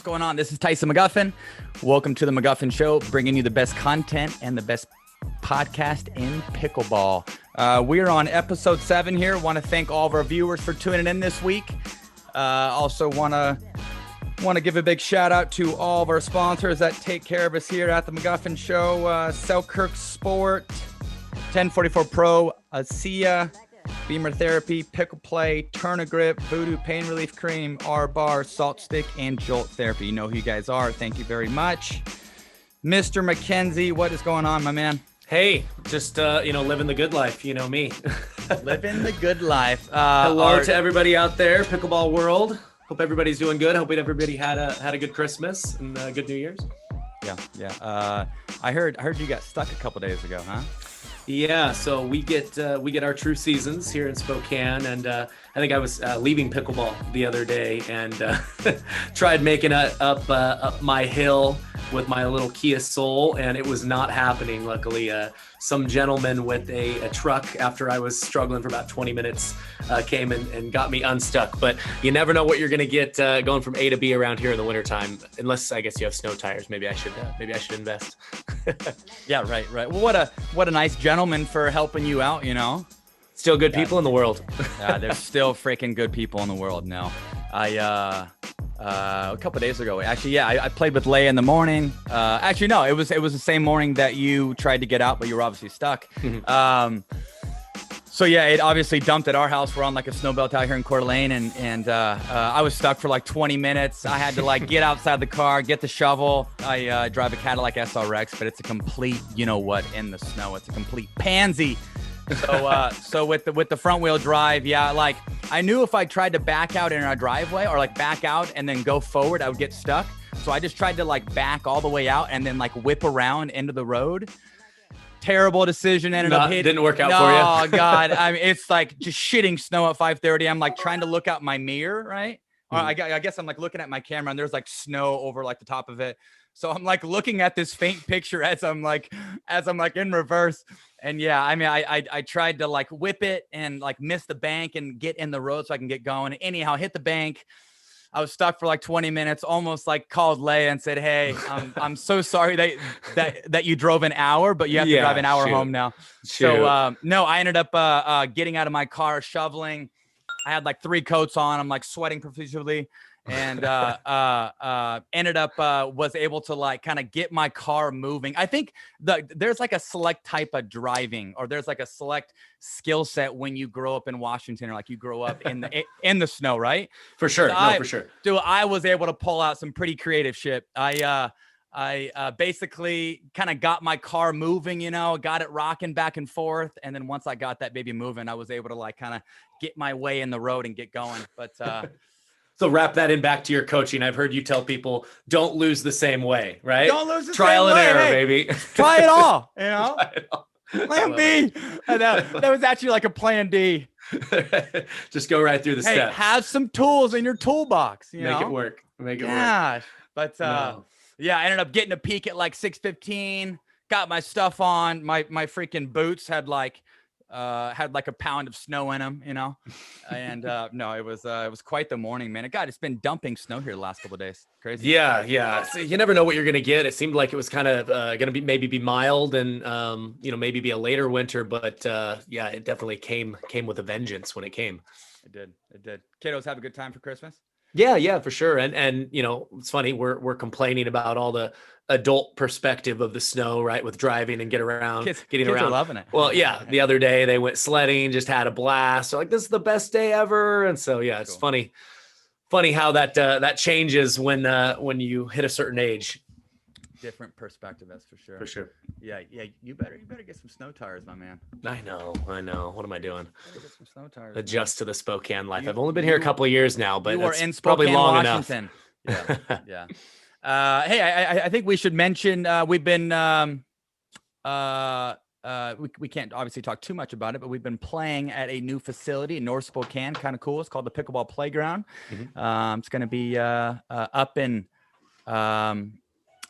going on? This is Tyson McGuffin. Welcome to the McGuffin Show, bringing you the best content and the best podcast in pickleball. We're on episode 7 here. Want to thank all of our viewers for tuning in this week. Also want to give a big shout out to all of our sponsors that take care of us here at the McGuffin Show. Selkirk Sport, 1044 Pro, ASEA, Beamer Therapy, Pickle Play, Turner Grip, Voodoo Pain Relief Cream, R-Bar, Salt Stick, and Jolt Therapy. You know who you guys are. Thank you very much. Mr. McKenzie, what is going on, my man? Hey, just, living the good life. You know me. Living the good life. Hello to everybody out there, pickleball world. Hope everybody's doing good. Hope everybody had a good Christmas and good New Year's. Yeah. I heard you got stuck a couple days ago, huh? Yeah, so we get our true seasons here in Spokane, and I think I was leaving pickleball the other day and tried making it up my hill with my little Kia Soul, and it was not happening. Luckily, some gentleman with a truck, after I was struggling for about 20 minutes, came and got me unstuck. But you never know what you're going to get going from A to B around here in the wintertime, unless I guess you have snow tires. Maybe I should invest. Yeah, right. Well, what a nice gentleman for helping you out, you know. Still good people in the world. Yeah, there's still freaking good people in the world now. A couple days ago, actually, I played with Leia in the morning. Actually, no, it was the same morning that you tried to get out, but you were obviously stuck. So yeah, it obviously dumped at our house. We're on like a snow belt out here in Coeur d'Alene, and I was stuck for like 20 minutes. I had to like get outside the car, get the shovel. I drive a Cadillac SRX, but it's a complete, you know what, in the snow. It's a complete pansy. So with the front wheel drive, yeah, like I knew if I tried to back out in our driveway or like back out and then go forward, I would get stuck. So I just tried to like back all the way out and then like whip around into the road. Terrible decision. Didn't work out for you. Oh God. I mean, it's like just shitting snow at 5:30. I'm like trying to look out my mirror, right? Or I guess I'm like looking at my camera and there's like snow over like the top of it. So I'm like looking at this faint picture as I'm like in reverse. And yeah, I mean, I tried to like whip it and like miss the bank and get in the road so I can get going. Anyhow, hit the bank. I was stuck for like 20 minutes, almost like called Leia and said, "Hey, I'm so sorry that you drove an hour, but you have to drive an hour home now." So no, I ended up getting out of my car, shoveling. I had like 3 coats on. I'm like sweating profusely, and ended up was able to like kind of get my car moving. I think there's like a select type of driving, or there's like a select skill set when you grow up in Washington, or like you grow up in the snow, right? For sure. So for sure. Dude, I was able to pull out some pretty creative shit. I basically kind of got my car moving, you know, got it rocking back and forth. And then once I got that baby moving, I was able to like kind of get my way in the road and get going. But so wrap that in back to your coaching. I've heard you tell people, don't lose the same way, right? Don't lose the Trial same and way. error, Hey, baby. try it all, you know? Try it all. Plan B. And that was actually like a plan D. Just go right through the Hey, steps. have some tools in your toolbox. You know? Make it work. Make it work. Gosh. But No. yeah, I ended up getting a peak at like 6:15. Got my stuff on. My freaking boots had like a pound of snow in them, you know. And no, it was quite the morning, man. God, it's been dumping snow here the last couple of days. Crazy. Yeah. So you never know what you're gonna get. It seemed like it was kind of gonna be mild and maybe be a later winter, but yeah, it definitely came with a vengeance when it came. It did. Kiddos have a good time for Christmas. Yeah, for sure. And it's funny, we're complaining about all the adult perspective of the snow, right? With driving and getting around. Kids Are loving it. Well, yeah, the other day they went sledding, just had a blast. So like, this is the best day ever. And so yeah, it's cool. funny how that changes when you hit a certain age. Different perspective, that's for sure. For sure. Yeah. You better get some snow tires, my man. I know. What am I doing? Get some snow tires. Adjust to the Spokane life. I've only been here a couple of years now, but you are in Spokane, probably long Washington. enough. Yeah. Hey, I think we should mention we've been we can't obviously talk too much about it, but we've been playing at a new facility in North Spokane. Kind of cool. It's called the Pickleball Playground. Mm-hmm. It's going to be up in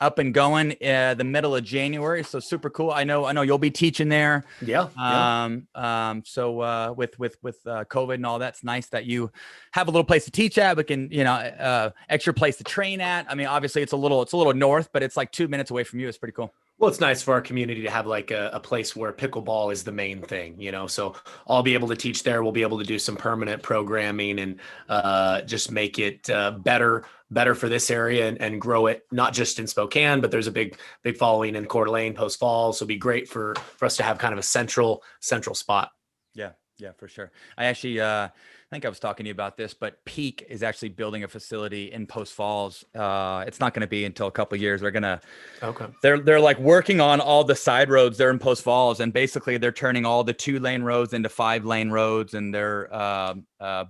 up and going the middle of January. So super cool. I know you'll be teaching there. Yeah. So with COVID and all, that's nice that you have a little place to teach at, but can, extra place to train at. I mean, obviously it's a little north, but it's like 2 minutes away from you. It's pretty cool. Well, it's nice for our community to have like a place where pickleball is the main thing, so I'll be able to teach there. We'll be able to do some permanent programming and just make it better for this area and grow it, not just in Spokane, but there's a big following in Coeur d'Alene, Post Falls. So it'll be great for us to have kind of a central spot. Yeah, for sure. I actually, I think I was talking to you about this, but Peak is actually building a facility in Post Falls. It's not going to be until a couple of years. They're like working on all the side roads there in Post Falls, and basically they're turning all the 2-lane roads into 5-lane roads, and they're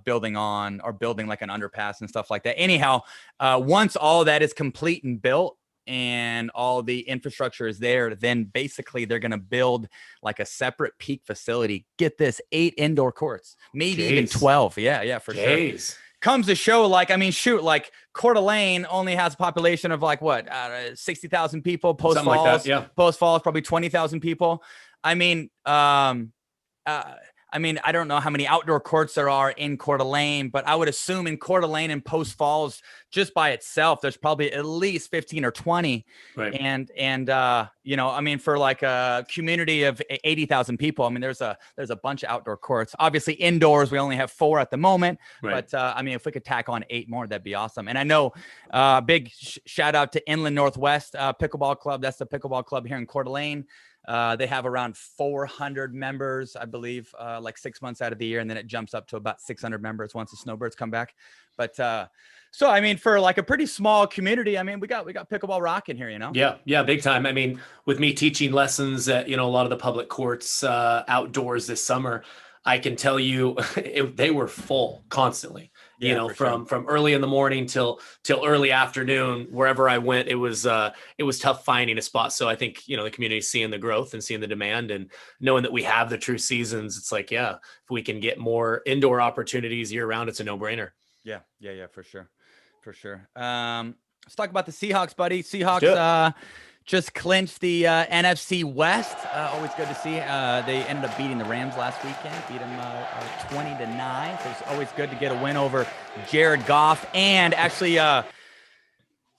building like an underpass and stuff like that. Anyhow, once all that is complete and built, and all the infrastructure is there, then basically they're going to build like a separate Peak facility. Get this, 8 indoor courts, maybe even 12. Yeah, for sure. Comes to show, like, I mean, shoot, like Coeur d'Alene only has a population of like 60,000 people. Post Falls, like that, yeah. Post Falls, probably 20,000 people. I mean, I don't know how many outdoor courts there are in Coeur d'Alene, but I would assume in Coeur d'Alene and Post Falls, just by itself, there's probably at least 15 or 20. Right. And I mean, for like a community of 80,000 people, I mean, there's a bunch of outdoor courts. Obviously, indoors, we only have 4 at the moment. Right. But I mean, if we could tack on 8 more, that'd be awesome. And I know big shout out to Inland Northwest Pickleball Club. That's the pickleball club here in Coeur d'Alene. They have around 400 members, I believe, like 6 months out of the year. And then it jumps up to about 600 members once the snowbirds come back. But so, I mean, for like a pretty small community, I mean, we got pickleball rocking here, Yeah, big time. I mean, with me teaching lessons at, a lot of the public courts outdoors this summer, I can tell you they were full constantly. From early in the morning till early afternoon, wherever I went, it was tough finding a spot. So I think, the community seeing the growth and seeing the demand and knowing that we have the true seasons, it's like, yeah, if we can get more indoor opportunities year round, it's a no brainer. Yeah, for sure. Let's talk about the Seahawks, buddy. Seahawks, just clinched the NFC West. Always good to see. They ended up beating the Rams last weekend, beat them 20-9. So it's always good to get a win over Jared Goff. And actually,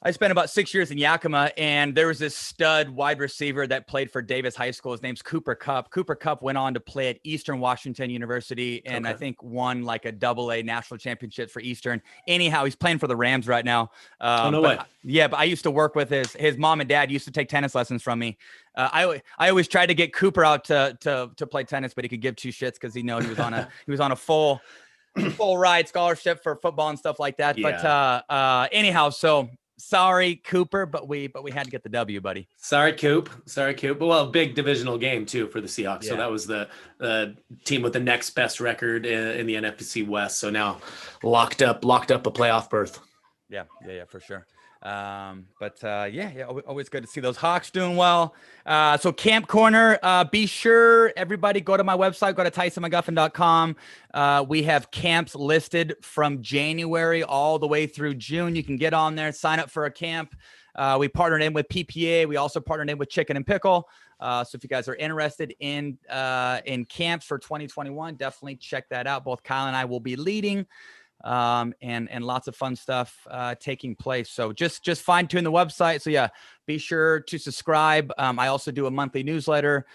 I spent about 6 years in Yakima, and there was this stud wide receiver that played for Davis High School. His name's Cooper Kupp. Cooper Kupp went on to play at Eastern Washington University, and I think won like a AA national championship for Eastern. Anyhow, he's playing for the Rams right now. No way. Yeah, but I used to work with his mom and dad used to take tennis lessons from me. I always tried to get Cooper out to play tennis, but he could give 2 shits because he was on a full ride scholarship for football and stuff like that. Yeah. But anyhow, so. Sorry, Cooper, but we had to get the W, buddy. Sorry, Coop. Well, big divisional game too for the Seahawks. Yeah. So that was the team with the next best record in the NFC West. So now locked up a playoff berth. Yeah, for sure. Always good to see those Hawks doing well. So Camp Corner, be sure everybody go to my website, go to TysonMcGuffin.com. We have camps listed from January all the way through June. You can get on there, sign up for a camp. We partnered in with PPA. We also partnered in with Chicken and Pickle. So if you guys are interested in camps for 2021, definitely check that out. Both Kyle and I will be leading. And lots of fun stuff taking place. So just fine tune the website. So yeah, be sure to subscribe. I also do a monthly newsletter.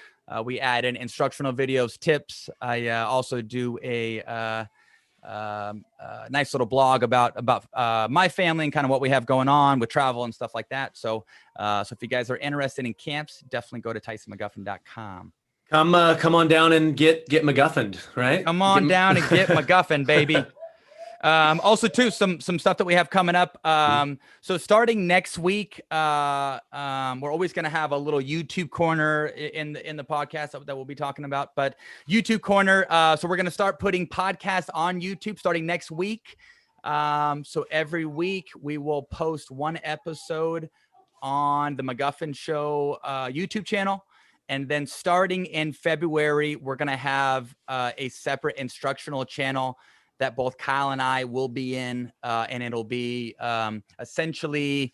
We add in instructional videos, tips. I also do a nice little blog about my family and kind of what we have going on with travel and stuff like that. So if you guys are interested in camps, definitely go to TysonMcGuffin.com. Come on down and get McGuffined, right? Come on down and get McGuffin, baby. Also too, some stuff that we have coming up. So starting next week, we're always going to have a little YouTube corner in the podcast that we'll be talking about, but YouTube corner. So we're going to start putting podcasts on YouTube starting next week. So every week we will post one episode on the McGuffin Show, YouTube channel. And then starting in February, we're going to have a separate instructional channel that both Kyle and I will be in, and it'll be essentially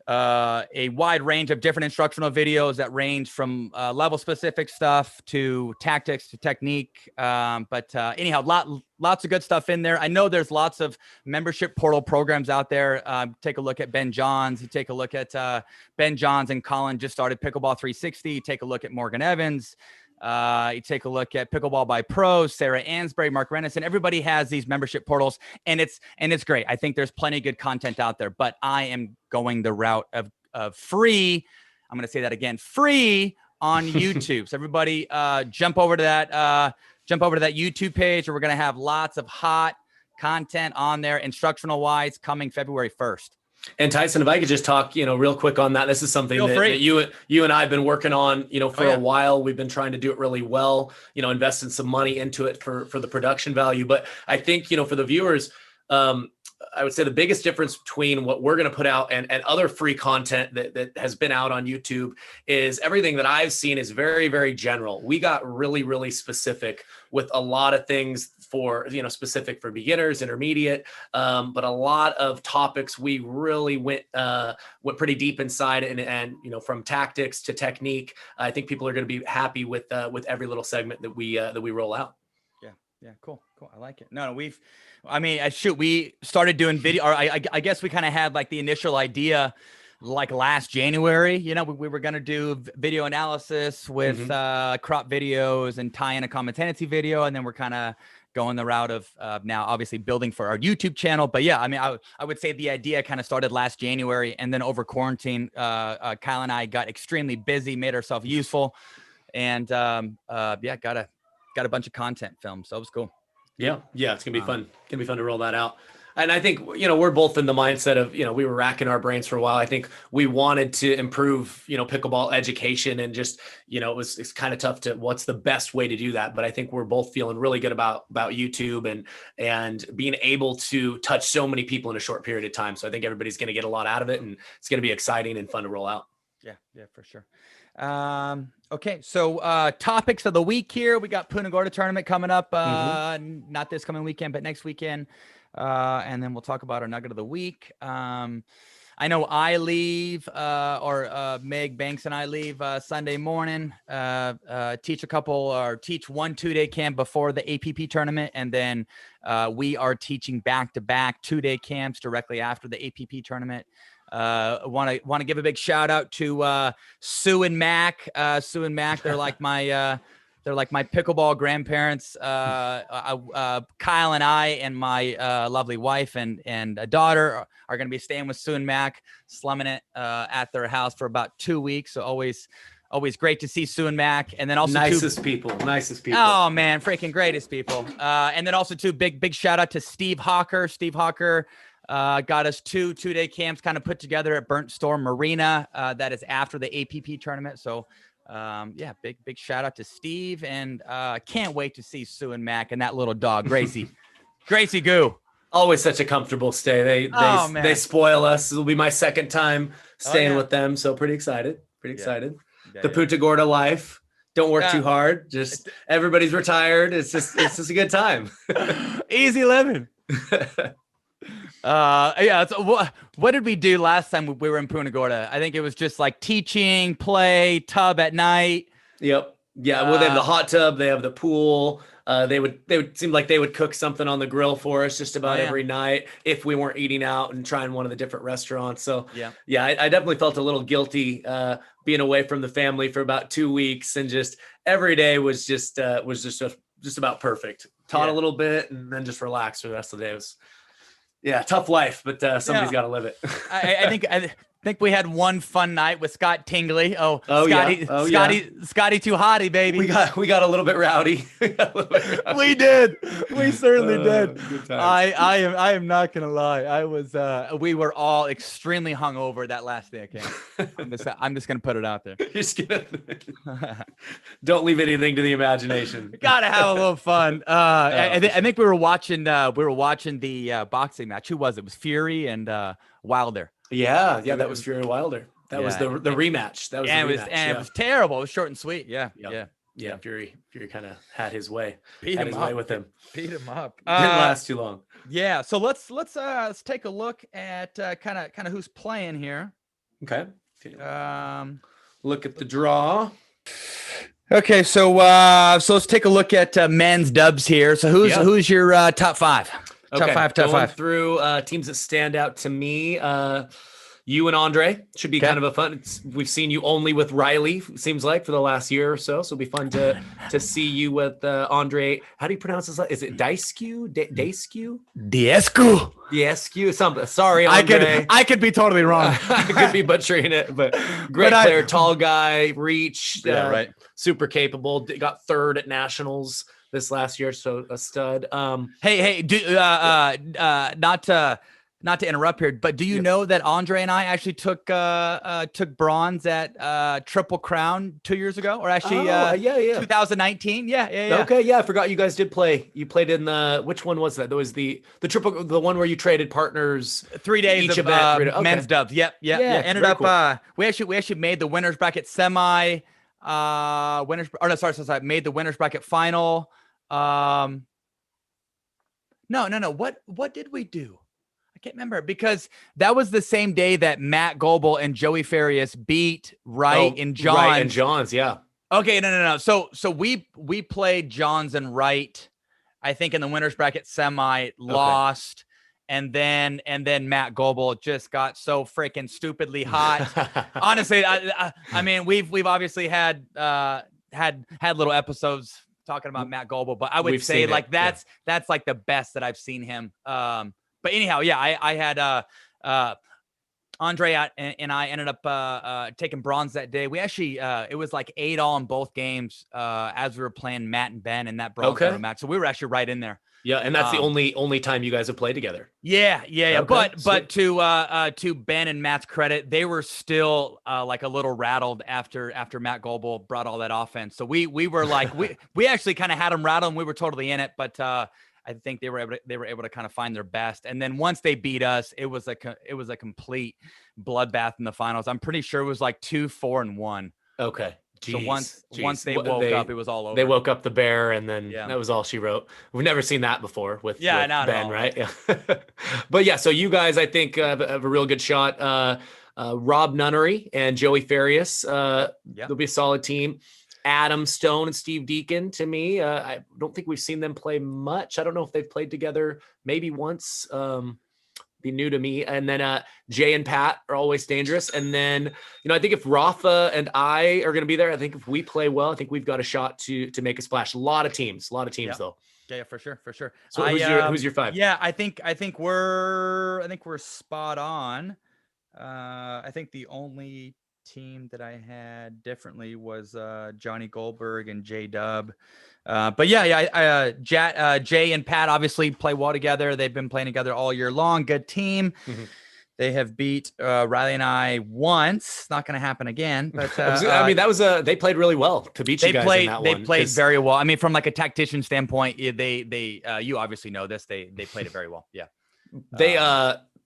a wide range of different instructional videos that range from level specific stuff to tactics to technique. But anyhow, lots of good stuff in there. I know there's lots of membership portal programs out there. Take a look at Ben Johns. You take a look at Ben Johns and Colin just started Pickleball 360. You take a look at Morgan Evans. You take a look at Pickleball by Pros, Sarah Ansbury, Mark Renison. Everybody has these membership portals, and it's great. I think there's plenty of good content out there, but I am going the route of free. I'm going to say that again, free on YouTube. So everybody, jump over to that YouTube page, where we're going to have lots of hot content on there, instructional wise, coming February 1st. And Tyson, if I could just talk, real quick on that. This is something that you and I have been working on, for a while. We've been trying to do it really well, investing some money into it for the production value. But I think, for the viewers, I would say the biggest difference between what we're going to put out and other free content that has been out on YouTube is everything that I've seen is very, very general. We got really, really specific with a lot of things for, specific for beginners, intermediate, but a lot of topics we really went pretty deep inside and from tactics to technique. I think people are going to be happy with every little segment that we roll out. Yeah, cool. I like it. No, we started doing video, or I guess we kind of had like the initial idea like last January. We were going to do video analysis with crop videos and tie in a common tendency video. And then we're kind of going the route of now obviously building for our YouTube channel. But yeah, I would say the idea kind of started last January, and then over quarantine, Kyle and I got extremely busy, made ourselves useful, and got a bunch of content filmed. So it was cool. Yeah. It's gonna be fun. It's gonna be fun to roll that out. And I think, we're both in the mindset of, we were racking our brains for a while. I think we wanted to improve, pickleball education, and just, it's kind of tough to, what's the best way to do that? But I think we're both feeling really good about YouTube and being able to touch so many people in a short period of time. So I think everybody's going to get a lot out of it, and it's going to be exciting and fun to roll out. Yeah, for sure. Okay. So, topics of the week here. We got Punta Gorda tournament coming up, not this coming weekend, but next weekend. And then we'll talk about our nugget of the week. I know I leave, Meg Banks and I leave, Sunday morning, teach one 2-day camp before the APP tournament. And then, we are teaching back-to-back 2-day camps directly after the APP tournament. Want to give a big shout out to Sue and Mac. They're like my pickleball grandparents. Kyle and I and my lovely wife and a daughter are going to be staying with Sue and Mac, slumming it at their house for about 2 weeks. So always great to see Sue and Mac. And then also nicest people. Oh man, freaking greatest people. And then also big shout out to Steve Hawker. Steve Hawker got us 2-day camps kind of put together at Burnt Storm Marina. That is after the APP tournament. So big shout out to Steve, and can't wait to see Sue and Mac and that little dog, Gracie. Gracie Goo. Always such a comfortable stay. They spoil us. It'll be my second time staying with them. So pretty excited. Yeah, the Punta Gorda life. Don't work too hard. Just everybody's retired. It's just a good time. Easy living. So what did we do last time we were in Punta Gorda? I think it was just like teaching, play, tub at night. Yep. Yeah. Well, they have the hot tub. They have the pool. They would seem like they would cook something on the grill for us just about every night if we weren't eating out and trying one of the different restaurants. So I definitely felt a little guilty being away from the family for about 2 weeks, and just every day was just about perfect. Taught a little bit and then just relaxed for the rest of the day. It was tough life, but somebody's got to live it. I think we had one fun night with Scott Tingley. Scotty too hotty, baby. We got a little bit rowdy. We did. We certainly did. I am not gonna lie. We were all extremely hungover that last day of camp. I'm just gonna put it out there. Don't leave anything to the imagination. Gotta have a little fun. I think we were watching the boxing match. Who was it? It was Fury and Wilder. Yeah, that was Fury Wilder. That was the rematch. That was the rematch. It was terrible. It was short and sweet. Yeah. Fury kind of had his way. Beat him up Didn't last too long. Yeah. So let's take a look at kind of who's playing here. Okay. Look at the draw. Okay, so let's take a look at men's dubs here. So who's your top five? Okay. Top Going five. Through teams that stand out to me. You and Andre should be kind of a fun. We've seen you only with Riley, seems like, for the last year or so. So it'll be fun to see you with Andre. How do you pronounce this? Is it Daisku? Daisku? Diescu? Something. Sorry, Andre. I could be totally wrong. I could be butchering it, but great player, tall guy, reach, right. Super capable. Got third at nationals this last year, so a stud. Not to interrupt here, but do you know that Andre and I actually took bronze at Triple Crown 2 years ago, or actually 2019? Yeah. Okay, yeah, I forgot you guys did play. You played in which one was that? There was the triple, the one where you traded partners 3 days each of event. men's dubs. Yep. Ended up cool. we actually made the winners bracket semi. Made the winners bracket final. No. What did we do? I can't remember, because that was the same day that Matt Goebel and Joey Farias beat Wright and Johns. Wright and Johns, yeah. Okay, no. So we played Johns and Wright, I think, in the winners bracket semi, lost, and then Matt Goebel just got so freaking stupidly hot. Honestly, I mean, we've obviously had little episodes talking about Matt Goebel, but I would say like that's like the best that I've seen him. But anyhow, yeah, I had Andre and I ended up taking bronze that day. We actually it was like 8-all in both games as we were playing Matt and Ben in that bronze match. So we were actually right in there. Yeah, and that's the only time you guys have played together. Yeah. Okay, but to Ben and Matt's credit, they were still like a little rattled after Matt Goebel brought all that offense. So we were like we actually kind of had them rattled and we were totally in it, but I think they were able to kind of find their best. And then once they beat us, it was a complete bloodbath in the finals. I'm pretty sure it was like 2-4-1. Okay. Jeez. So once they woke up, it was all over. They woke up the bear, and then that was all she wrote. We've never seen that before with Ben, right? Yeah. But yeah, so you guys, I think, have a real good shot. Rob Nunnery and Joey Farias, they'll be a solid team. Adam Stone and Steve Deacon, to me, I don't think we've seen them play much. I don't know if they've played together maybe once. Be new to me. And then Jay and Pat are always dangerous. And then, I think if Rafa and I are going to be there, I think if we play well, I think we've got a shot to make a splash. A lot of teams though. Yeah, for sure. So who's your five? Yeah, I think we're spot on. I think the only team that I had differently was Johnny Goldberg and J Dub. But Jay and Pat obviously play well together. They've been playing together all year long. Good team. Mm-hmm. They have beat Riley and I once. It's not going to happen again. But I mean, that was they played really well to beat you guys in that one. They played very well. I mean, from like a tactician standpoint, they you obviously know this. They played it very well. Yeah. They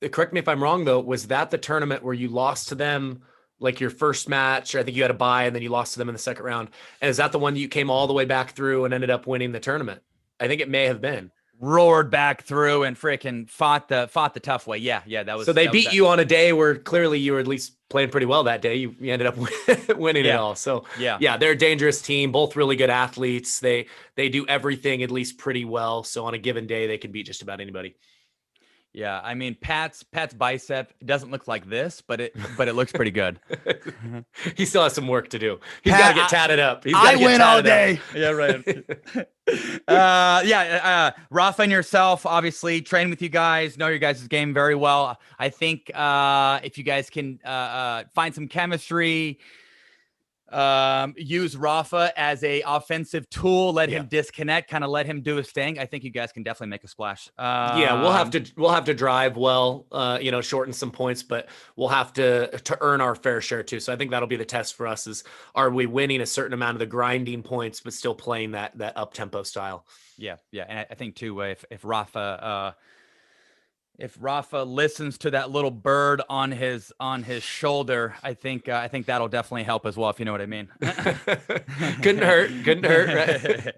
correct me if I'm wrong though. Was that the tournament where you lost to them? Like your first match, I think you had a bye and then you lost to them in the second round. And is that the one you came all the way back through and ended up winning the tournament? I think it may have been. Roared back through and freaking fought the tough way. Yeah, that was. So they beat you on a day where clearly you were at least playing pretty well that day. You ended up winning it all. So yeah, they're a dangerous team. Both really good athletes. They do everything at least pretty well. So on a given day, they can beat just about anybody. Yeah, I mean Pat's bicep doesn't look like this, but it looks pretty good. He still has some work to do. He's got to get tatted up. I win all day. Yeah, right. Rafa and yourself obviously train with you guys, know your guys' game very well. I think if you guys can find some chemistry, use Rafa as a offensive tool, let him disconnect, kind of let him do his thing. I think you guys can definitely make a splash. We'll have to drive well, shorten some points, but we'll have to earn our fair share too. So I think that'll be the test for us is, are we winning a certain amount of the grinding points, but still playing that up tempo style? Yeah. And I think too, if Rafa listens to that little bird on his shoulder, I think that'll definitely help as well, if you know what I mean. Couldn't hurt, right?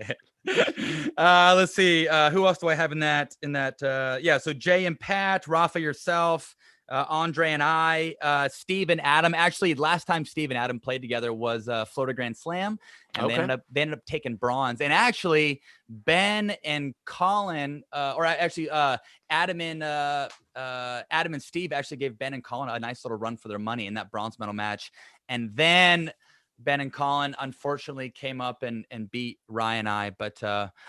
Let's see. Who else do I have in that? So Jay and Pat, Rafa, yourself, Andre and I, Steve and Adam. Actually, last time Steve and Adam played together was Florida Grand Slam, and they ended up taking bronze. And actually, Ben and Colin, Adam and Steve actually gave Ben and Colin a nice little run for their money in that bronze medal match. And then Ben and Colin unfortunately came up and beat Ryan and I. But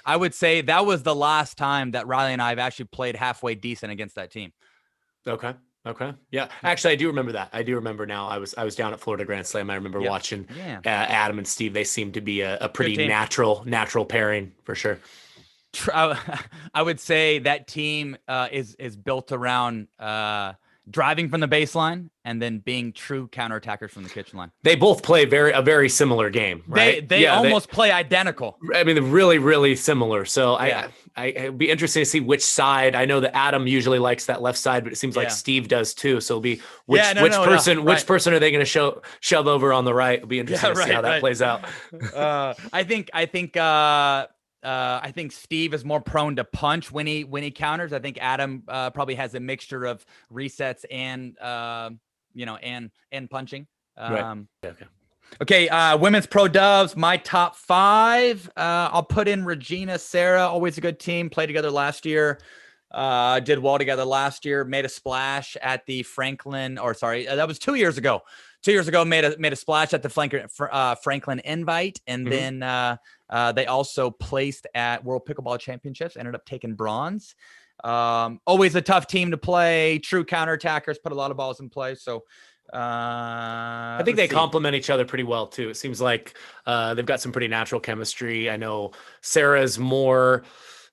I would say that was the last time that Riley and I have actually played halfway decent against that team. Okay. Yeah. Actually, I do remember that. I do remember now. I was down at Florida Grand Slam. I remember watching Adam and Steve. They seem to be a pretty natural pairing for sure. I would say that team is built around driving from the baseline and then being true counterattackers from the kitchen line. They both play a very similar game, right? They almost play identical. I mean, they're really, really similar. So it'd be interesting to see which side. I know that Adam usually likes that left side, but it seems like Steve does too. So it'll be which person are they going to shove over on the right? It'll be interesting to see how that plays out. I think Steve is more prone to punch when he counters. I think Adam probably has a mixture of resets and and punching. Okay. Women's pro doves, my top 5. I'll put in Regina, Sarah, always a good team. Played together last year. Did well together last year. Made a splash at the Franklin, that was 2 years ago. 2 years ago, made a splash at the Franklin Invite, and then they also placed at World Pickleball Championships. Ended up taking bronze. Always a tough team to play. True counterattackers, put a lot of balls in play. So I think they complement each other pretty well too. It seems like they've got some pretty natural chemistry. I know Sarah's more,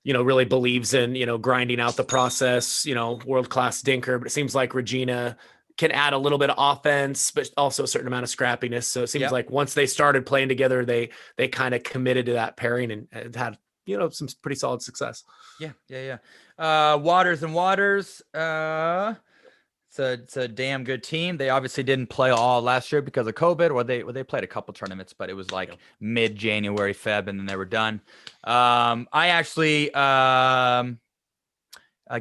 really believes in, grinding out the process, world-class dinker, but it seems like Regina can add a little bit of offense, but also a certain amount of scrappiness. So it seems like once they started playing together, they kind of committed to that pairing and had, some pretty solid success. Yeah. Waters and Waters. It's a damn good team. They obviously didn't play all last year because of COVID, or they played a couple tournaments, but it was like mid-January, Feb, and then they were done. I actually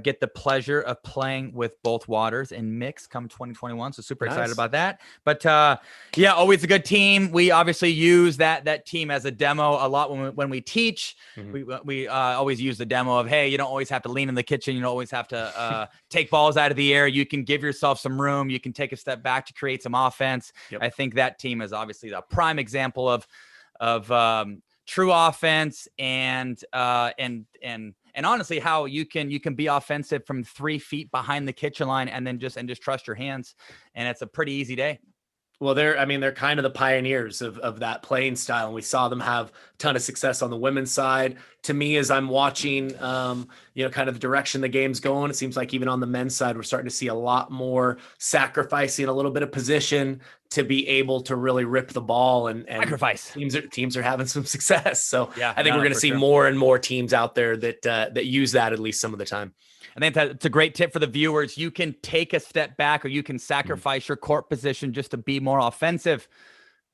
get the pleasure of playing with both Waters in mix come 2021. So super excited about that. But always a good team. We obviously use that team as a demo a lot when we teach. We always use the demo of, hey, you don't always have to lean in the kitchen. You don't always have to take balls out of the air. You can give yourself some room. You can take a step back to create some offense. I think that team is obviously the prime example of true offense and honestly how you can be offensive from 3 feet behind the kitchen line and then just trust your hands, and it's a pretty easy day. Well, they're kind of the pioneers of that playing style. And we saw them have a ton of success on the women's side. To me, as I'm watching, kind of the direction the game's going, it seems like even on the men's side, we're starting to see a lot more sacrificing a little bit of position to be able to really rip the ball and sacrifice. Teams are having some success. So I think we're going to see more and more teams out there that use that at least some of the time. I think that's a great tip for the viewers. You can take a step back, or you can sacrifice your court position just to be more offensive.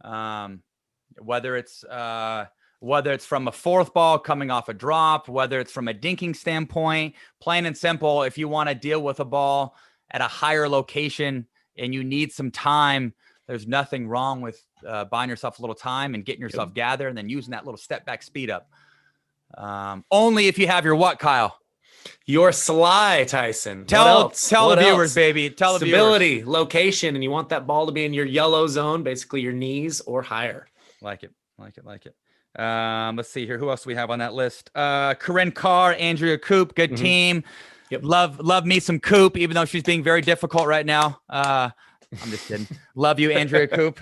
Whether it's from a fourth ball coming off a drop, whether it's from a dinking standpoint, plain and simple, if you want to deal with a ball at a higher location and you need some time, there's nothing wrong with buying yourself a little time and getting yourself gathered and then using that little step back speed up. Only if you have your what, Kyle? Your sly, Tyson. Tell the viewers, baby. Tell the viewers. Stability, location, and you want that ball to be in your yellow zone, basically your knees or higher. Like it. Let's see here. Who else do we have on that list? Corinne Carr, Andrea Coop, good team. Yep. Love me some Coop, even though she's being very difficult right now. I'm just kidding. Love you, Andrea Coop.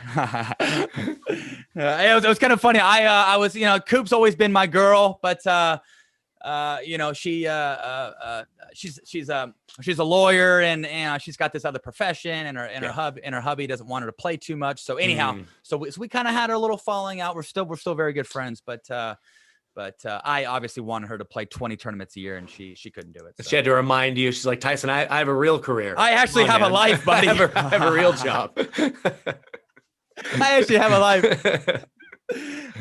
It was kind of funny. I was, Coop's always been my girl, but she's a lawyer and she's got this other profession, and her hubby doesn't want her to play too much. So anyhow, so we kind of had a little falling out. We're still very good friends, but I obviously wanted her to play 20 tournaments a year, and she couldn't do it. So. She had to remind you. She's like, Tyson, I have a real career. I actually have a life, buddy. I have a real job. I actually have a life.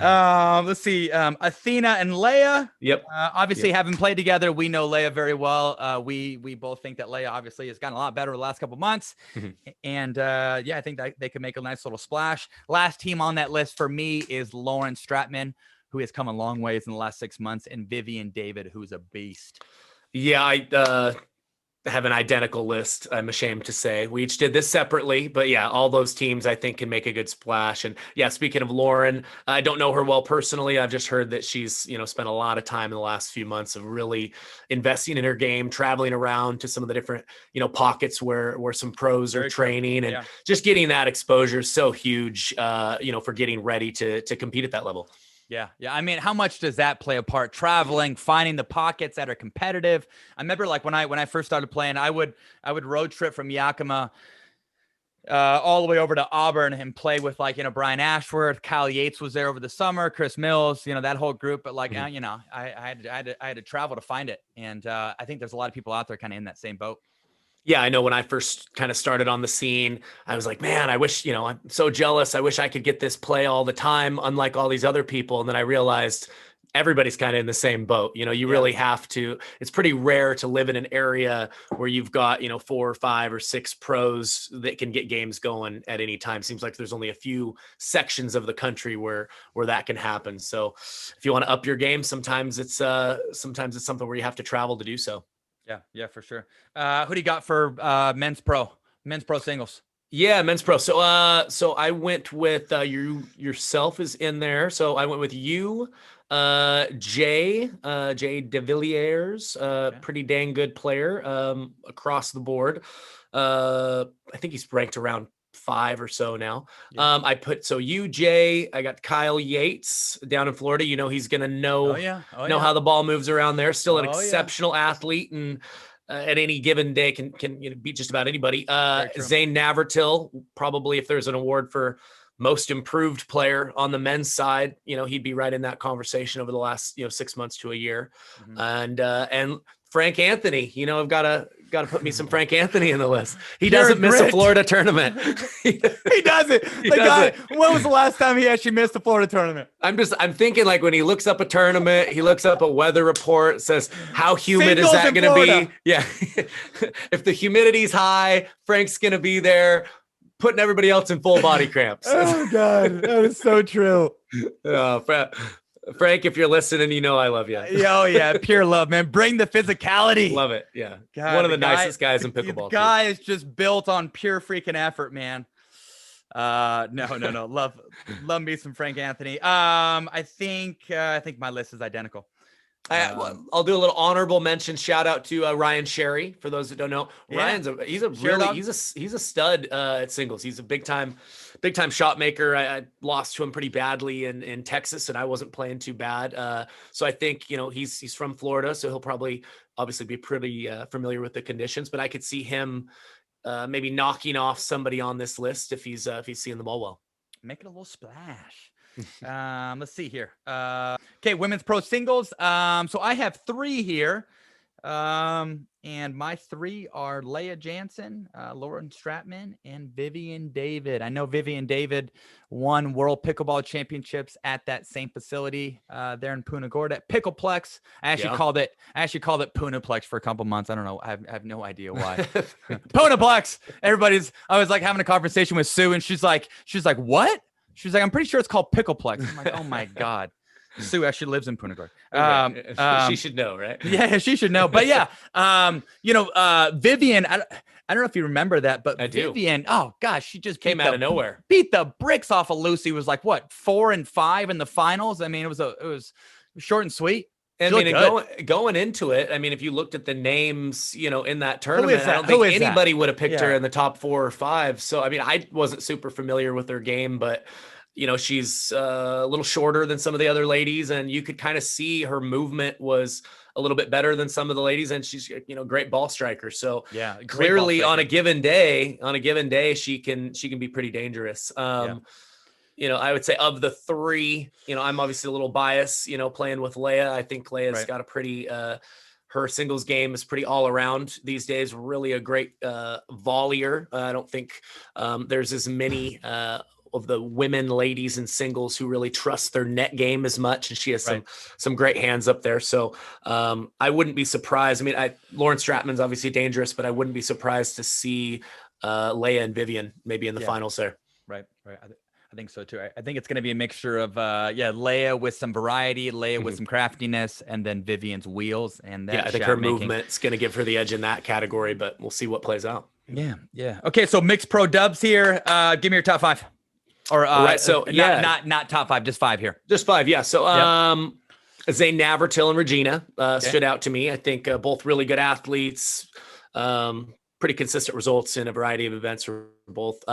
Let's see. Athena and Leia. Yep. Obviously haven't played together. We know Leia very well. We both think that Leia obviously has gotten a lot better the last couple months. And yeah, I think that they could make a nice little splash. Last team on that list for me is Lauren Stratman, who has come a long ways in the last 6 months, and Vivian David, who's a beast. Yeah, I have an identical list, I'm ashamed to say. We each did this separately, but yeah, all those teams I think can make a good splash. And yeah, speaking of Lauren, I don't know her well personally. I've just heard that she's, spent a lot of time in the last few months of really investing in her game, traveling around to some of the different, pockets where some pros are training, and just getting that exposure is so huge, for getting ready to compete at that level. Yeah. I mean, how much does that play a part? Traveling, finding the pockets that are competitive. I remember, like, when I first started playing, I would road trip from Yakima all the way over to Auburn and play with, like, Brian Ashworth, Kyle Yates was there over the summer, Chris Mills, that whole group. But like, I had to travel to find it, and I think there's a lot of people out there kind of in that same boat. Yeah, I know when I first kind of started on the scene, I was like, man, I wish, I'm so jealous. I wish I could get this play all the time, unlike all these other people. And then I realized everybody's kind of in the same boat. You really have to, it's pretty rare to live in an area where you've got, 4 or 5 or 6 pros that can get games going at any time. Seems like there's only a few sections of the country where that can happen. So if you want to up your game, sometimes it's something where you have to travel to do so. Yeah, for sure. Who do you got for men's pro singles? Yeah, men's pro. So I went with yourself is in there. So I went with you, Jay De Villiers, pretty dang good player across the board. I think he's ranked around 5 or so now. I put you, Jay. I got Kyle Yates down in Florida. He's gonna know how the ball moves around there. Still an exceptional athlete, and at any given day can beat just about anybody. Zane Navratil, probably, if there's an award for most improved player on the men's side, he'd be right in that conversation over the last 6 months to a year. And Frank Anthony, I've got to put me some Frank Anthony in the list. He doesn't miss a Florida tournament. He doesn't. When was the last time he actually missed a Florida tournament? I'm thinking, like, when he looks up a tournament, he looks up a weather report, says, how humid is that going to be? Yeah. If the humidity's high, Frank's going to be there, putting everybody else in full body cramps. Oh God, that is so true. Frank, if you're listening, I love you. Oh yeah, pure love, man. Bring the physicality. Love it. Yeah, God, one of the nicest guys in pickleball. The guy is just built on pure freaking effort, man. No. Love me some Frank Anthony. I think my list is identical. I'll do a little honorable mention. Shout out to Ryan Sherry. For those that don't know, Ryan's he's a stud at singles. He's a big time shot maker. I lost to him pretty badly in Texas, and I wasn't playing too bad. So I think he's from Florida, so he'll probably obviously be pretty familiar with the conditions. But I could see him maybe knocking off somebody on this list if he's seeing the ball well. Make it a little splash. Let's see here. Okay, women's pro singles. So I have 3 here. And my 3 are Leia Jansen, Lauren Stratman, and Vivian David. I know Vivian David won World Pickleball Championships at that same facility there in Punta Gorda, Pickleplex. I actually called it Punaplex for a couple months. I don't know. I have no idea why. Punaplex. I was like having a conversation with Sue, and she's like, what? She's like, I'm pretty sure it's called Pickleplex. I'm like, oh my God. Sue actually lives in Punta Gorda. She should know, right? Yeah, she should know. But yeah, Vivian, I don't know if you remember that, but Vivian, oh gosh, she just came out of nowhere. Beat the bricks off of Lucy. Was like, what, 4 and 5 in the finals? I mean, it was short and sweet. I mean, going into it, I mean, if you looked at the names, in that tournament, I don't think anybody would have picked her in the top 4 or 5. So, I mean, I wasn't super familiar with her game, but, she's a little shorter than some of the other ladies, and you could kind of see her movement was a little bit better than some of the ladies, and she's, great ball striker. So yeah, clearly on a given day, she can be pretty dangerous. I would say of the 3, I'm obviously a little biased, playing with Leia. I think Leia's got a pretty, her singles game is pretty all around these days. Really a great volleyer. I don't think there's as many of the women, ladies in singles who really trust their net game as much. And she has some great hands up there. So I wouldn't be surprised. I mean, Lauren Stratman's obviously dangerous, but I wouldn't be surprised to see Leia and Vivian maybe in the finals there. Right. I think so too. I think it's going to be a mixture of Leia with some variety, Leia with some craftiness, and then Vivian's wheels. And that I think her movement's going to give her the edge in that category, but we'll see what plays out. Yeah. Okay, so mixed pro dubs here. Give me your top 5. Or right, so not top 5, just 5 here. Just 5, yeah. So Zane Navratil and Regina stood out to me. I think both really good athletes. Pretty consistent results in a variety of events for both.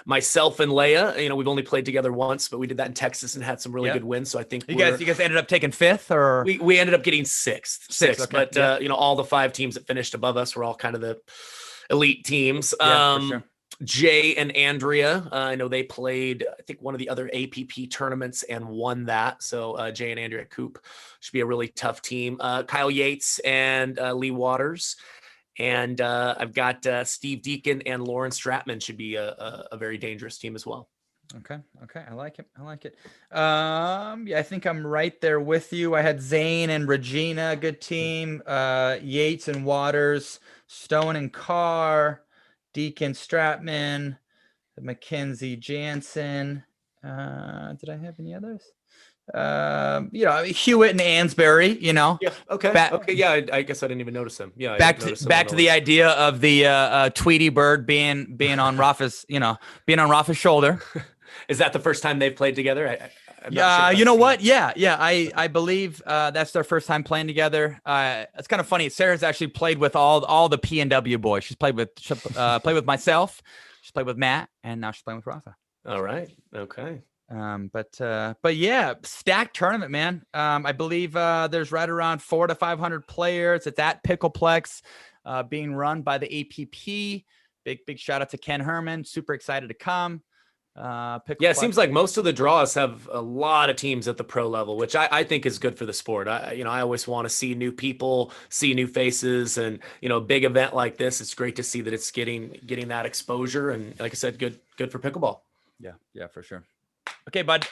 Myself and Leia, we've only played together once, but we did that in Texas and had some really good wins. So I think you guys ended up taking 5th, or we ended up getting 6th. Okay. But all the 5 teams that finished above us were all kind of the elite teams. For sure. Jay and Andrea, I know they played, I think, one of the other APP tournaments and won that. So Jay and Andrea Coop should be a really tough team. Kyle Yates and Lee Waters. And I've got Steve Deacon and Lauren Stratman should be a very dangerous team as well. Okay. I like it. I think I'm right there with you. I had Zane and Regina, good team. Yates and Waters, Stone and Carr, Deacon, Stratman, McKenzie, Jansen. Did I have any others? Hewitt and Ansbury, Yeah. Okay. Okay. Yeah. I guess I didn't even notice them. Yeah. Back to the idea of the Tweety Bird being on Rafa's, being on Rafa's shoulder. Is that the first time they've played together? Yeah. You know what? Yeah. I believe that's their first time playing together. It's kind of funny. Sarah's actually played with all the PNW boys. She's played with myself. She's played with Matt, and now she's playing with Rafa. All right. Okay. But yeah, stacked tournament, man. I believe there's right around 400 to 500 players. It's at Pickleplex, being run by the APP. Big shout out to Ken Herman. Super excited to come. It seems like most of the draws have a lot of teams at the pro level, which I think is good for the sport. I always want to see new people, see new faces, and a big event like this, it's great to see that it's getting that exposure. And like I said, good for pickleball. Yeah, for sure. Okay, bud,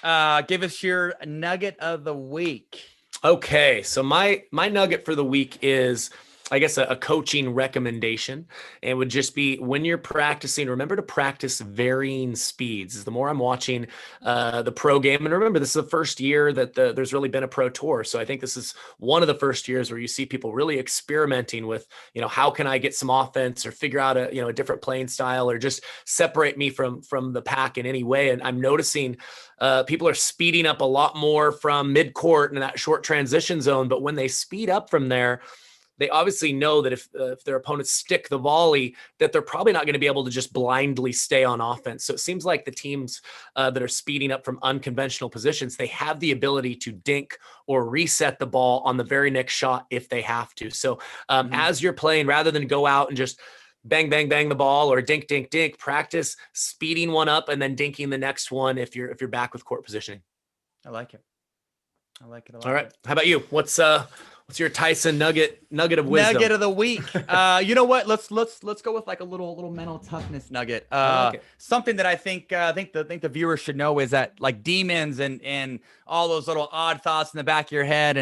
give us your nugget of the week. Okay, so my nugget for the week is, I guess, a coaching recommendation. And it would just be, when you're practicing, remember to practice varying speeds. The more I'm watching the pro game, and remember, this is the first year that there's really been a pro tour. So I think this is one of the first years where you see people really experimenting with, how can I get some offense or figure out a different playing style, or just separate me from the pack in any way. And I'm noticing people are speeding up a lot more from mid-court in that short transition zone. But when they speed up from there, they obviously know that if their opponents stick the volley, that they're probably not going to be able to just blindly stay on offense. So it seems like the teams that are speeding up from unconventional positions, they have the ability to dink or reset the ball on the very next shot if they have to. So as you're playing, rather than go out and just bang, bang, bang the ball, or dink, dink, dink, practice speeding one up and then dinking the next one if you're back with court positioning. I like it. All right. How about you? What's your Tyson nugget of wisdom? Nugget of the week. You know what? Let's go with like a little mental toughness nugget. Something that I think the viewers should know is that, like, demons and all those little odd thoughts in the back of your head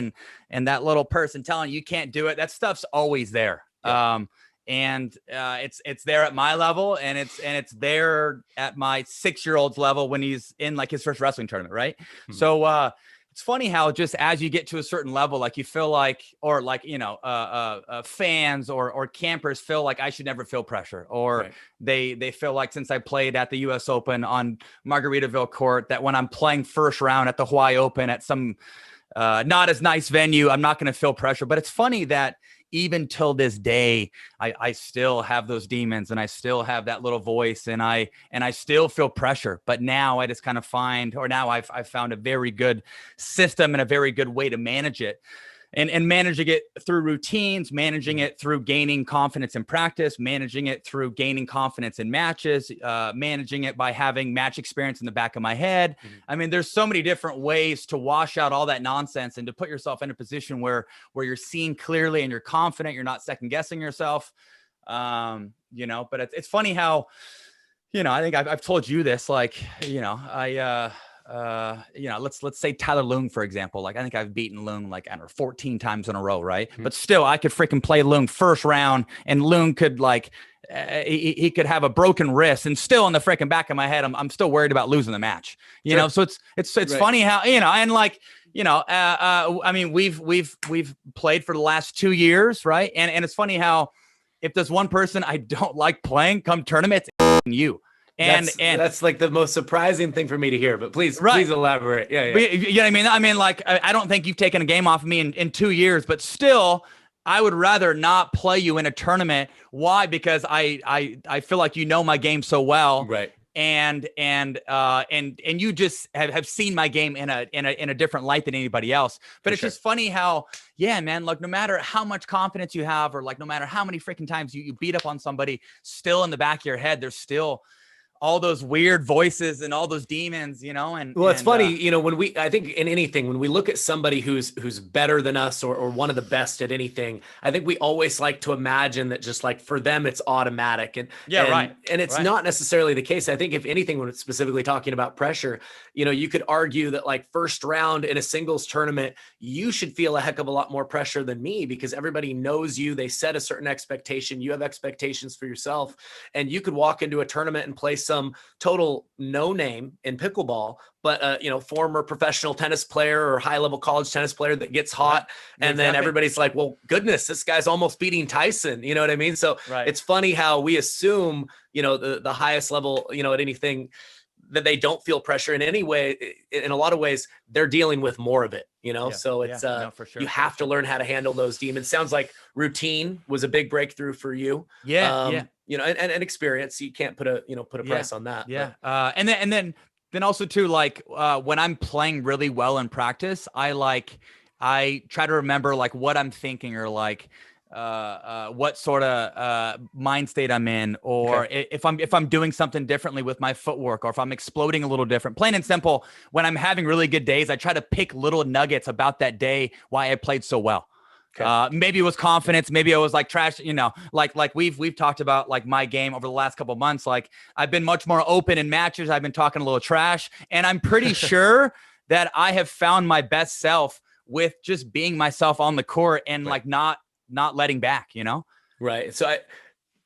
and that little person telling you can't do it, that stuff's always there. Yeah. It's there at my level, and it's there at my 6-year-old's level when he's in like his first wrestling tournament, right? Mm-hmm. So it's funny how just as you get to a certain level, like you feel like, or like, fans or campers feel like I should never feel pressure, or right. They feel like, since I played at the US Open on Margaritaville court, that when I'm playing first round at the Hawaii Open at some not as nice venue, I'm not going to feel pressure. But it's funny that even till this day, I still have those demons, and I still have that little voice, and I still feel pressure. But now I just kind of I've found a very good system and a very good way to manage it. And managing it through routines, managing it through gaining confidence in practice, managing it through gaining confidence in matches, managing it by having match experience in the back of my head. Mm-hmm. I mean, there's so many different ways to wash out all that nonsense and to put yourself in a position where you're seeing clearly and you're confident, you're not second guessing yourself. But it's funny how, I think I've told you this, like, let's say Tyler Loong, for example. Like, I think I've beaten Loong like, I don't know, 14 times in a row, right? Mm-hmm. But still, I could freaking play Loong first round, and Loong could like, he could have a broken wrist, and still in the freaking back of my head, I'm still worried about losing the match. You know, so it's right. Funny how, and like, I mean, we've played for the last 2 years, right? And it's funny how if there's one person I don't like playing come tournaments, it's you. And that's like the most surprising thing for me to hear, but please elaborate. Yeah. You know what I mean? I mean, like, I don't think you've taken a game off of me in 2 years, but still, I would rather not play you in a tournament. Why? Because I feel like you know my game so well. Right. And you just have seen my game in a different light than anybody else. But it's just funny how, yeah, man, like, no matter how much confidence you have, or like, no matter how many freaking times you beat up on somebody, still in the back of your head, there's still all those weird voices and all those demons, and well, it's funny, I think in anything, when we look at somebody who's better than us, or one of the best at anything, I think we always like to imagine that just like for them, it's automatic. And it's not necessarily the case. I think if anything, when it's specifically talking about pressure, you could argue that like first round in a singles tournament, you should feel a heck of a lot more pressure than me, because everybody knows you, they set a certain expectation, you have expectations for yourself, and you could walk into a tournament and play some total no name in pickleball, but former professional tennis player or high level college tennis player that gets hot. And then everybody's like, well, goodness, this guy's almost beating Tyson. You know what I mean? So it's funny how we assume, the highest level, at anything, that they don't feel pressure in any way. In a lot of ways, they're dealing with more of it, so it's, for sure. You have to learn how to handle those demons. Sounds like routine was a big breakthrough for you. And experience. You can't put a price on that. Yeah. And then also too, like, when I'm playing really well in practice, I try to remember like what I'm thinking, or like, what sort of mind state I'm in, or if I'm doing something differently with my footwork, or if I'm exploding a little different. Plain and simple, when I'm having really good days, I try to pick little nuggets about that day, why I played so well. Maybe it was confidence. Maybe I was like trash, like we've talked about like my game over the last couple of months. Like, I've been much more open in matches. I've been talking a little trash, and I'm pretty sure that I have found my best self with just being myself on the court, and like not letting back, Right. So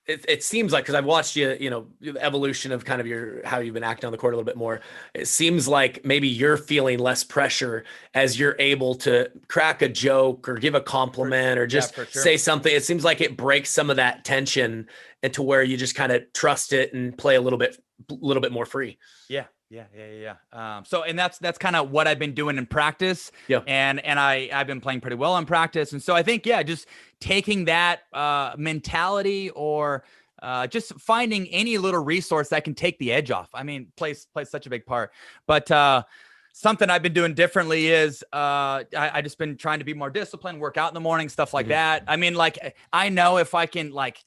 it seems like, because I've watched you, the evolution of kind of how you've been acting on the court a little bit more. It seems like maybe you're feeling less pressure as you're able to crack a joke or give a compliment or just say something. It seems like it breaks some of that tension into where you just kind of trust it and play a little bit more free. Yeah. So, and that's kind of what I've been doing in practice. Yeah. And I've been playing pretty well in practice. And so I think, just taking that mentality, or just finding any little resource that can take the edge off. I mean, plays such a big part. But something I've been doing differently is I just been trying to be more disciplined, work out in the morning, stuff like that. I mean, like, I know if I can like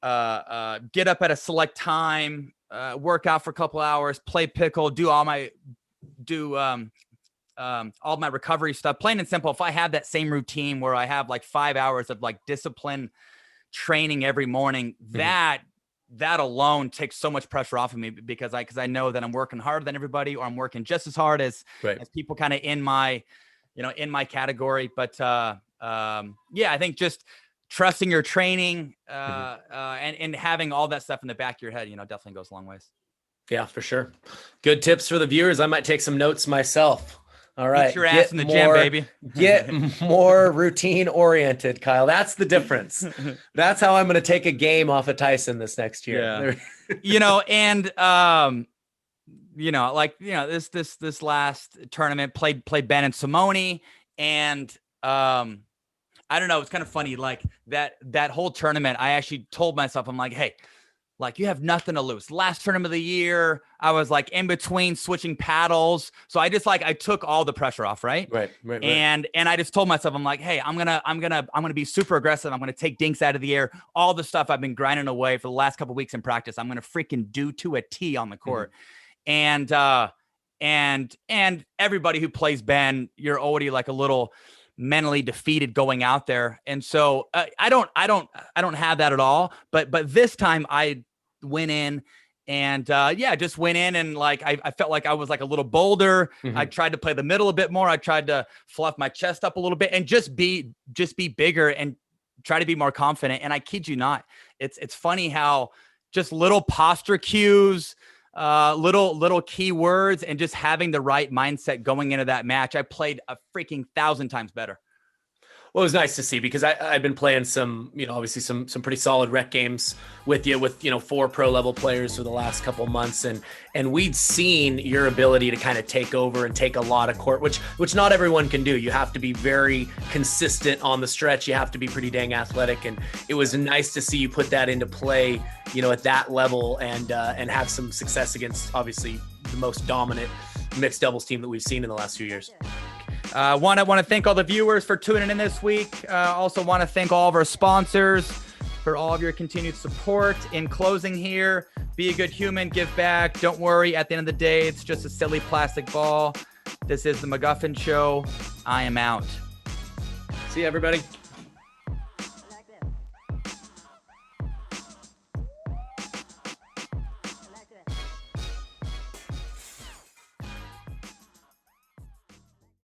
get up at a select time, work out for a couple hours, play pickle, do all my recovery stuff. Plain and simple, if I have that same routine where I have like 5 hours of like discipline training every morning, that alone takes so much pressure off of me, because I know that I'm working harder than everybody, or I'm working just as hard as people kind of in my category. But I think just trusting your training and having all that stuff in the back of your head, definitely goes a long ways. Yeah, for sure. Good tips for the viewers. I might take some notes myself. All right. Get your ass in the gym, baby. Get more routine oriented, Kyle. That's the difference. That's how I'm going to take a game off of Tyson this next year. Yeah. This last tournament played Ben and Simone, and I don't know. It's kind of funny. Like that whole tournament, I actually told myself, I'm like, hey, like, you have nothing to lose. Last tournament of the year, I was like in between switching paddles. So I just I took all the pressure off. Right. And I just told myself, I'm like, hey, I'm going to be super aggressive. I'm going to take dinks out of the air. All the stuff I've been grinding away for the last couple of weeks in practice, I'm going to freaking do to a T on the court. And everybody who plays Ben, you're already like a little mentally defeated going out there. And so I don't have that at all. But this time I went in And yeah, just went in and like I felt like I was like a little bolder. I tried to play the middle a bit more. I tried to fluff my chest up a little bit and just be bigger and try to be more confident. And I kid you not, it's funny how just little posture cues, little key words, and just having the right mindset going into that match, I played a freaking 1,000 times better. Well, it was nice to see because I've been playing some, obviously some pretty solid rec games with 4 pro level players for the last couple of months. And we'd seen your ability to kind of take over and take a lot of court, which not everyone can do. You have to be very consistent on the stretch. You have to be pretty dang athletic. And it was nice to see you put that into play, at that level and have some success against obviously the most dominant mixed doubles team that we've seen in the last few years. Want to thank all the viewers for tuning in this week. Also want to thank all of our sponsors for all of your continued support. In closing here, be a good human, give back. Don't worry, at the end of the day, it's just a silly plastic ball. This is the McGuffin Show. I am out. See you, everybody.